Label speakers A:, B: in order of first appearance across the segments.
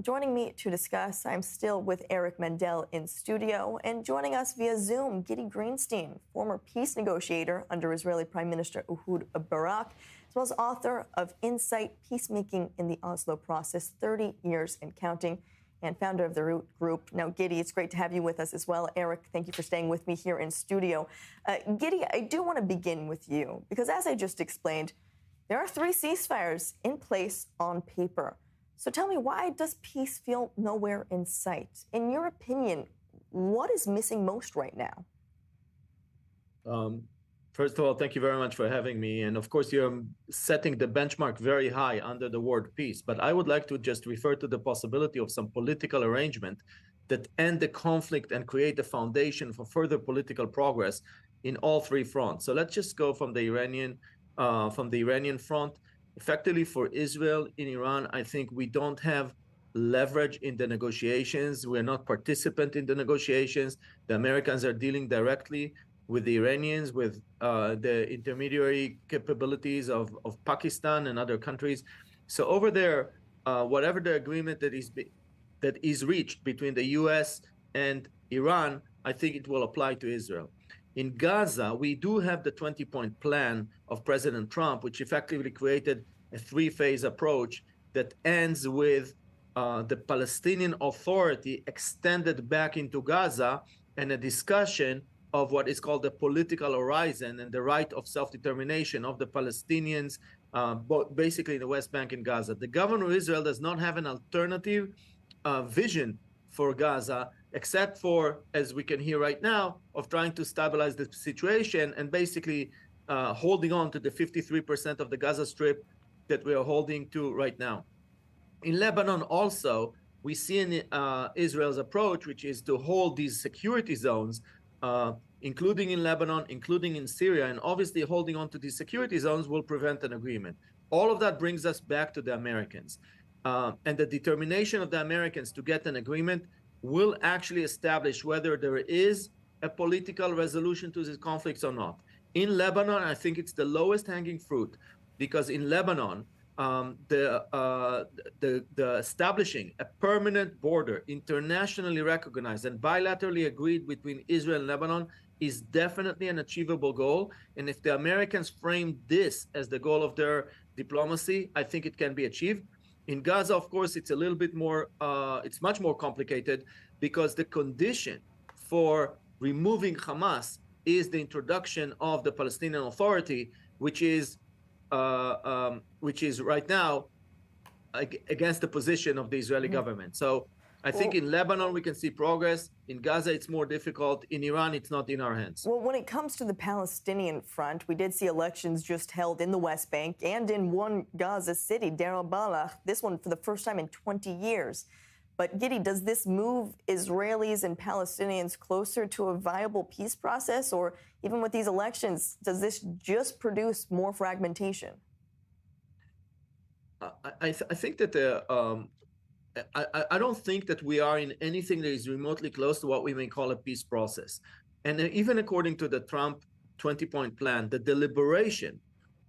A: Joining me to discuss, I'm still with Eric Mendel in studio, and joining us via Zoom, Gidi Greenstein, former peace negotiator under Israeli Prime Minister Ehud Barak, as well as author of Insight: Peacemaking in the Oslo Process, 30 Years and Counting, and founder of the Root Group. Now, Gidi, it's great to have you with us as well. Eric, thank you for staying with me here in studio. Gidi, I do want to begin with you, because as I just explained, there are 3 ceasefires in place on paper. So tell me, why does peace feel nowhere in sight? In your opinion, what is missing most right now?
B: First of all, thank you very much for having me. And of course, you're setting the benchmark very high under the word peace. But I would like to just refer to the possibility of some political arrangement that end the conflict and create a foundation for further political progress in all 3 fronts. So let's just go from the Iranian front. Effectively, for Israel in Iran, I think we don't have leverage in the negotiations. We're not participant in the negotiations. The Americans are dealing directly with the Iranians, with the intermediary capabilities of Pakistan and other countries. So over there, whatever the agreement that is reached between the US and Iran, I think it will apply to Israel. In Gaza, we do have the 20-point plan of President Trump, which effectively created a 3-phase approach that ends with the Palestinian Authority extended back into Gaza and a discussion of what is called the political horizon and the right of self-determination of the Palestinians, basically in the West Bank and Gaza. The government of Israel does not have an alternative vision for Gaza, except for, as we can hear right now, of trying to stabilize the situation and basically holding on to the 53% of the Gaza Strip that we are holding to right now. In Lebanon also, we see in Israel's approach, which is to hold these security zones, including in Lebanon, including in Syria, and obviously holding on to these security zones will prevent an agreement. All of that brings us back to the Americans. And the determination of the Americans to get an agreement will actually establish whether there is a political resolution to these conflicts or not. In Lebanon, I think it's the lowest hanging fruit, because in Lebanon, the establishing a permanent border, internationally recognized and bilaterally agreed between Israel and Lebanon, is definitely an achievable goal. And if the Americans frame this as the goal of their diplomacy, I think it can be achieved. In Gaza, of course, it's a little bit more, it's much more complicated, because the condition for removing Hamas is the introduction of the Palestinian Authority, which is right now against the position of the Israeli government. So I think in Lebanon we can see progress. In Gaza it's more difficult. In Iran it's not in our hands.
A: Well, when it comes to the Palestinian front, we did see elections just held in the West Bank and in one Gaza city, Deir al-Balah, this one for the first time in 20 years. But Gidi, does this move Israelis and Palestinians closer to a viable peace process? Or even with these elections, does this just produce more fragmentation?
B: I think that I don't think that we are in anything that is remotely close to what we may call a peace process. And even according to the Trump 20-point plan, the deliberation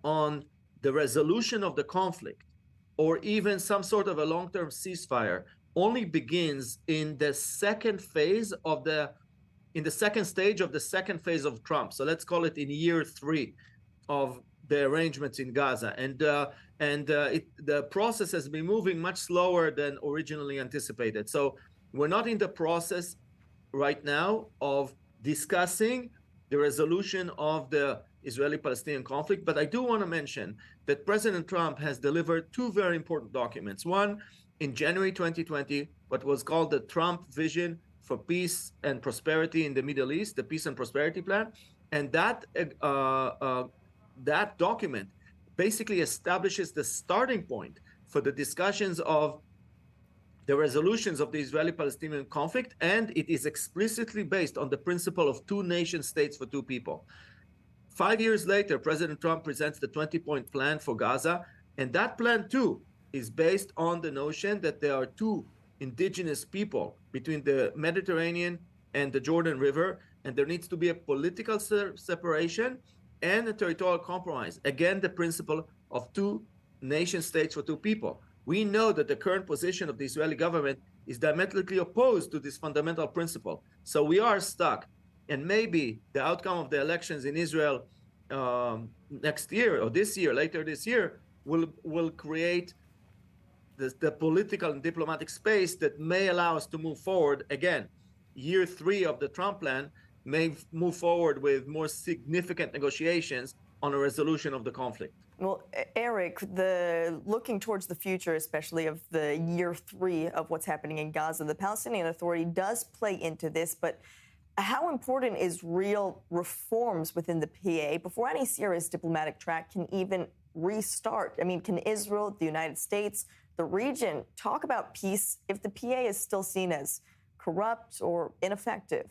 B: on the resolution of the conflict, or even some sort of a long-term ceasefire, only begins in the second phase of the second stage of the second phase of Trump. So let's call it in year 3 of the arrangements in Gaza. And the process has been moving much slower than originally anticipated. So we're not in the process right now of discussing the resolution of the Israeli-Palestinian conflict. But I do want to mention that President Trump has delivered 2 very important documents. One, in January 2020, what was called the Trump Vision for Peace and Prosperity in the Middle East, the Peace and Prosperity Plan. And that document basically establishes the starting point for the discussions of the resolutions of the Israeli-Palestinian conflict, and it is explicitly based on the principle of 2 nation states for 2 people. 5 years later, President Trump presents the 20-point plan for Gaza, and that plan too is based on the notion that there are 2 indigenous people between the Mediterranean and the Jordan River, and there needs to be a political separation and a territorial compromise. Again, the principle of 2 nation states for 2 people. We know that the current position of the Israeli government is diametrically opposed to this fundamental principle. So we are stuck. And maybe the outcome of the elections in Israel next year or this year, later this year, will create the political and diplomatic space that may allow us to move forward again. Year 3 of the Trump plan may move forward with more significant negotiations on a resolution of the conflict.
A: Well, Eric, looking towards the future, especially of the year 3 of what's happening in Gaza, the Palestinian Authority does play into this, but how important is real reforms within the PA before any serious diplomatic track can even restart? I mean, can Israel, the United States, the region talk about peace if the PA is still seen as corrupt or ineffective?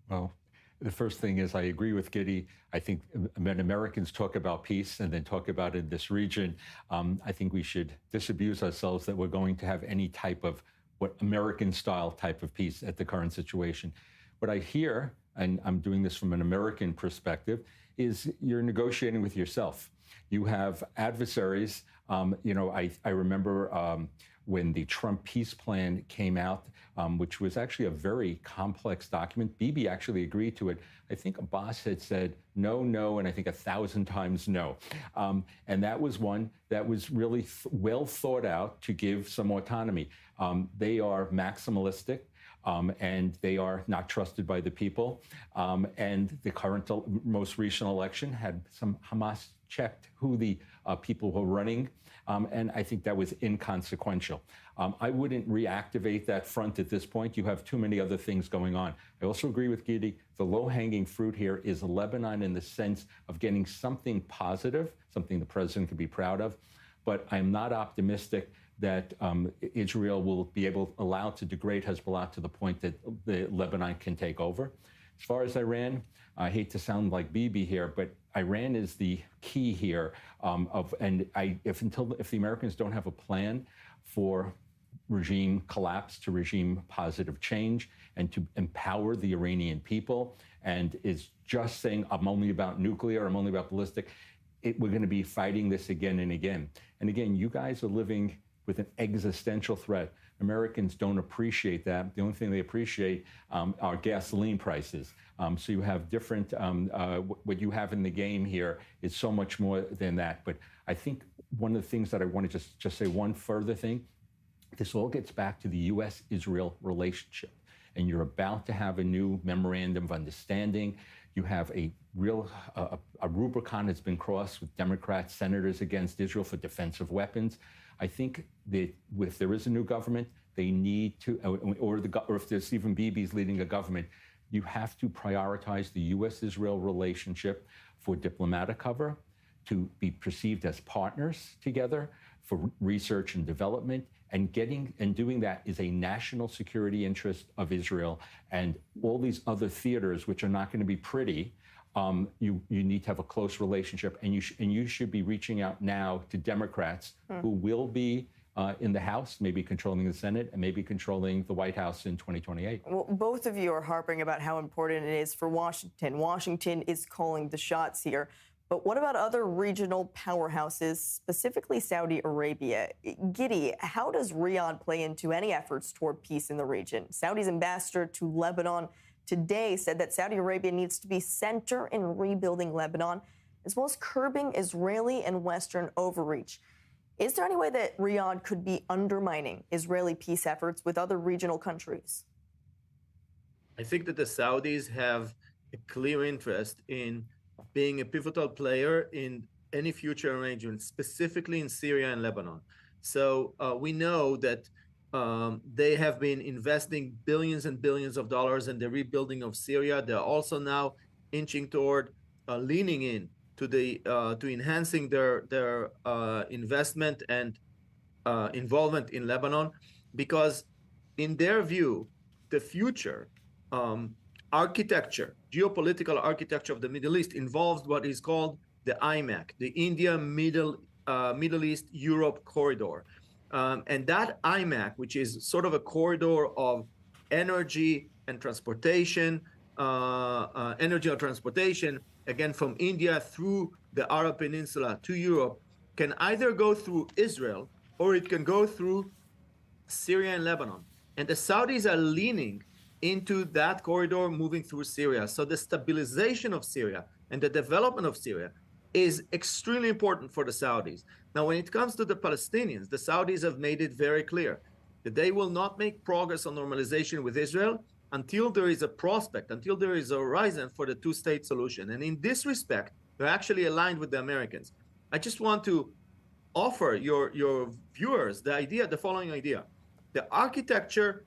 C: Well, the first thing is I agree with Gidi. I think when Americans talk about peace and then talk about it in this region, I think we should disabuse ourselves that we're going to have any type of what American-style type of peace at the current situation. What I hear, and I'm doing this from an American perspective, is you're negotiating with yourself. You have adversaries. I remember when the Trump peace plan came out, which was actually a very complex document. Bibi actually agreed to it. I think Abbas had said no, no, and I think 1,000 times no. And that was one that was really well thought out to give some autonomy. They are maximalistic. And they are not trusted by the people. And the current most recent election had some Hamas checked who the people were running. And I think that was inconsequential. I wouldn't reactivate that front at this point. You have too many other things going on. I also agree with Gidi. The low-hanging fruit here is Lebanon in the sense of getting something positive, something the president could be proud of. But I'm not optimistic that Israel will be allowed to degrade Hezbollah to the point that Lebanon can take over. As far as Iran, I hate to sound like Bibi here, but Iran is the key here. If the Americans don't have a plan for regime collapse to regime positive change and to empower the Iranian people, and is just saying, I'm only about nuclear, I'm only about ballistic, we're going to be fighting this again and again. And again, you guys are living with an existential threat. Americans don't appreciate that. The only thing they appreciate are gasoline prices. So you have different, what you have in the game here is so much more than that. But I think one of the things that I want to just say one further thing, this all gets back to the U.S.-Israel relationship. And you're about to have a new memorandum of understanding. You have a real, a Rubicon has been crossed with Democrat senators against Israel for defensive weapons. I think that if there is a new government, they need to, or if there's even Bibi's leading a government, you have to prioritize the U.S.-Israel relationship for diplomatic cover, to be perceived as partners together for research and development, and doing that is a national security interest of Israel. And all these other theaters, which are not going to be pretty, you need to have a close relationship, and you should be reaching out now to Democrats who will be in the House, maybe controlling the Senate, and maybe controlling the White House in 2028.
A: Well, both of you are harping about how important it is for Washington. Washington is calling the shots here. But what about other regional powerhouses, specifically Saudi Arabia? Gidi, how does Riyadh play into any efforts toward peace in the region? Saudi's ambassador to Lebanon today said that Saudi Arabia needs to be center in rebuilding Lebanon, as well as curbing Israeli and Western overreach. Is there any way that Riyadh could be undermining Israeli peace efforts with other regional countries?
B: I think that the Saudis have a clear interest in being a pivotal player in any future arrangement, specifically in Syria and Lebanon. So we know that they have been investing billions and billions of dollars in the rebuilding of Syria. They're also now inching toward leaning in to enhancing their investment and involvement in Lebanon, because in their view, the future architecture, geopolitical architecture of the Middle East involves what is called the IMEC, the India Middle East Europe corridor. And that IMEC, which is sort of a corridor of energy and transportation, again, from India through the Arab Peninsula to Europe, can either go through Israel or it can go through Syria and Lebanon. And the Saudis are leaning into that corridor moving through Syria. So the stabilization of Syria and the development of Syria is extremely important for the Saudis. Now, when it comes to the Palestinians, the Saudis have made it very clear that they will not make progress on normalization with Israel until there is a prospect, until there is a horizon for the two-state solution. And in this respect, they're actually aligned with the Americans. I just want to offer your viewers the following idea. The architecture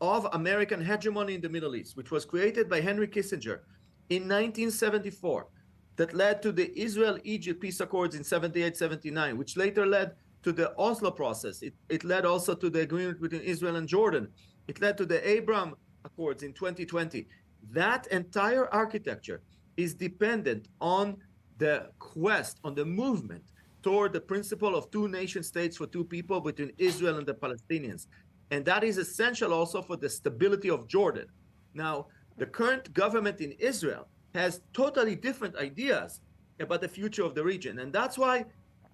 B: of American hegemony in the Middle East, which was created by Henry Kissinger in 1974, that led to the Israel-Egypt peace accords in 78-79, which later led to the Oslo process. It led also to the agreement between Israel and Jordan. It led to the Abraham Accords in 2020. That entire architecture is dependent on the quest, on the movement toward the principle of two nation states for two people between Israel and the Palestinians. And that is essential also for the stability of Jordan. Now, the current government in Israel has totally different ideas about the future of the region. And that's why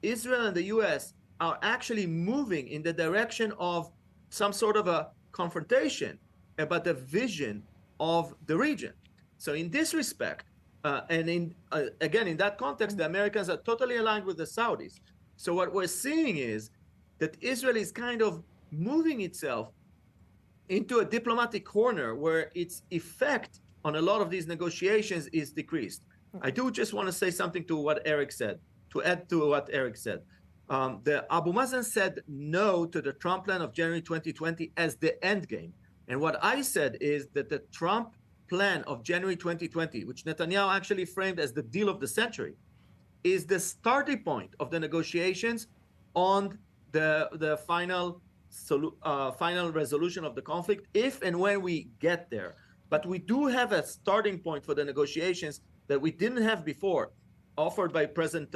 B: Israel and the US are actually moving in the direction of some sort of a confrontation about the vision of the region. So in this respect, again, in that context, the Americans are totally aligned with the Saudis. So what we're seeing is that Israel is kind of moving itself into a diplomatic corner where its effect on a lot of these negotiations is decreased. I do just want to say something to what Eric said, to add to what Eric said. The Abu Mazen said no to the Trump plan of January 2020 as the end game. And what I said is that the Trump plan of January 2020, which Netanyahu actually framed as the deal of the century, is the starting point of the negotiations on the final resolution of the conflict, if and when we get there. But we do have a starting point for the negotiations that we didn't have before, offered by President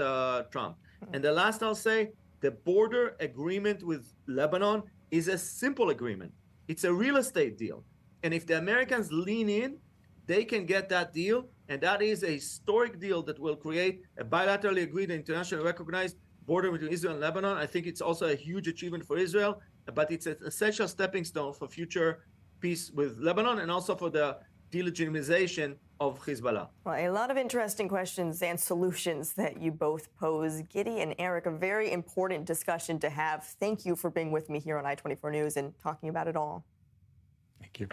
B: Trump. And the last I'll say, the border agreement with Lebanon is a simple agreement. It's a real estate deal. And if the Americans lean in, they can get that deal. And that is a historic deal that will create a bilaterally agreed and internationally recognized border between Israel and Lebanon. I think it's also a huge achievement for Israel, but it's an essential stepping stone for future peace with Lebanon and also for the delegitimization of Hezbollah.
A: Well, a lot of interesting questions and solutions that you both pose. Gidi and Eric, a very important discussion to have. Thank you for being with me here on i24 News and talking about it all.
C: Thank you.